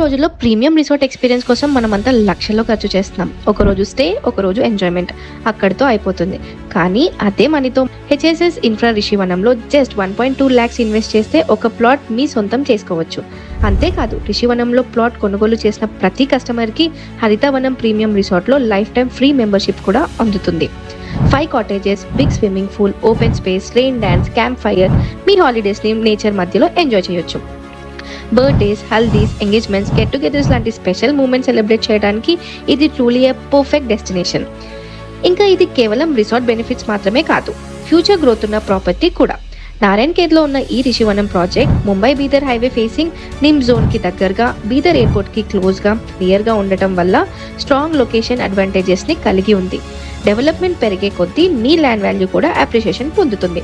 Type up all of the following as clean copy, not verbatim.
రోజుల్లో premium resort experience కోసం మనమంతా లక్షల్లో ఖర్చు చేస్తున్నాం. ఒకరోజు స్టే, ఒకరోజు ఎంజాయ్మెంట్ అక్కడితో అయిపోతుంది. కానీ అదే మనీతో హెచ్ఎస్ఎస్ ఇన్ఫ్రా రిషివనంలో జస్ట్ 1.2 lakhs ఇన్వెస్ట్ చేస్తే ఒక ప్లాట్ మీ సొంతం చేసుకోవచ్చు. అంతేకాదు, రిషివనంలో ప్లాట్ కొనుగోలు చేసిన ప్రతి కస్టమర్కి హరితవనం ప్రీమియం రిసార్ట్లో లైఫ్ టైం ఫ్రీ మెంబర్షిప్ కూడా అందుతుంది. 5 cottages, big swimming pool, open space, rain dance, camp fire, మీ హాలిడేస్ని నేచర్ మధ్యలో ఎంజాయ్ చేయొచ్చు. Birthdays, haldis, engagements, get togethers లాంటి స్పెషల్ మూమెంట్స్ సెలబ్రేట్ చేయడానికి ఇది ట్రూలీ ఏ పర్ఫెక్ట్ డెస్టినేషన్. ఇంకా ఇది కేవలం రిసార్ట్ బెనిఫిట్స్ మాత్రమే కాదు, ఫ్యూచర్ గ్రోత్ ఉన్న ప్రాపర్టీ కూడా. నారాయణఖేడ్లో ఉన్న ఈ Rishivanam project Mumbai Bidar highway facing నిమ్ జోన్కి దగ్గరగా, బీదర్ ఎయిర్పోర్ట్కి క్లోజ్గా, నియర్గా ఉండటం వల్ల స్ట్రాంగ్ లొకేషన్ అడ్వాంటేజెస్ని కలిగి ఉంది. డెవలప్మెంట్ పెరిగే కొద్దీ మీ ల్యాండ్ వాల్యూ కూడా అప్రిషియేషన్ పొందుతుంది.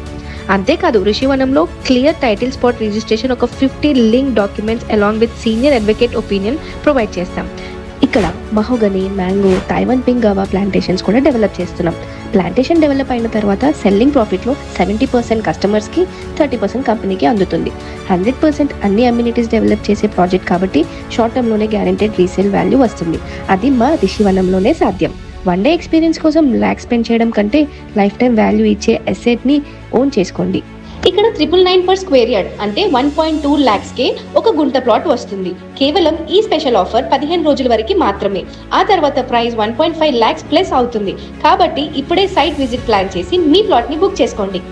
అంతేకాదు, రిషివనంలో క్లియర్ టైటిల్ స్పాట్ రిజిస్ట్రేషన్, ఒక 50 link documents along with senior advocate opinion provide చేస్తాం. ఇక్కడ mahogany, mango, Taiwan pink guava plantations కూడా డెవలప్ చేస్తున్నాం. ప్లాంటేషన్ డెవలప్ అయిన తర్వాత సెల్లింగ్ ప్రాఫిట్లో 70% కస్టమర్స్కి, 30% కంపెనీకి అందుతుంది. 100% అన్ని అమ్యూనిటీస్ డెవలప్ చేసే ప్రాజెక్ట్ కాబట్టి షార్ట్ టర్మ్లోనే గ్యారెంటెడ్ రీసేల్ వాల్యూ వస్తుంది. అది మా రిషివనంలోనే సాధ్యం. వన్ డే ఎక్స్పీరియన్స్ కోసం ల్యాక్స్ స్పెండ్ చేయడం కంటే లైఫ్ టైం వాల్యూ ఇచ్చే అసెట్ని ఓన్ చేసుకోండి. ఇక్కడ 999 per square yard అంటే 1.2 lakhsకే ఒక గుంట ప్లాట్ వస్తుంది. కేవలం ఈ స్పెషల్ ఆఫర్ 15 రోజుల వరకు మాత్రమే. ఆ తర్వాత ప్రైస్ 1.5 lakhs ప్లస్ అవుతుంది. కాబట్టి ఇప్పుడే సైట్ విజిట్ ప్లాన్ చేసి మీ ప్లాట్ని బుక్ చేసుకోండి.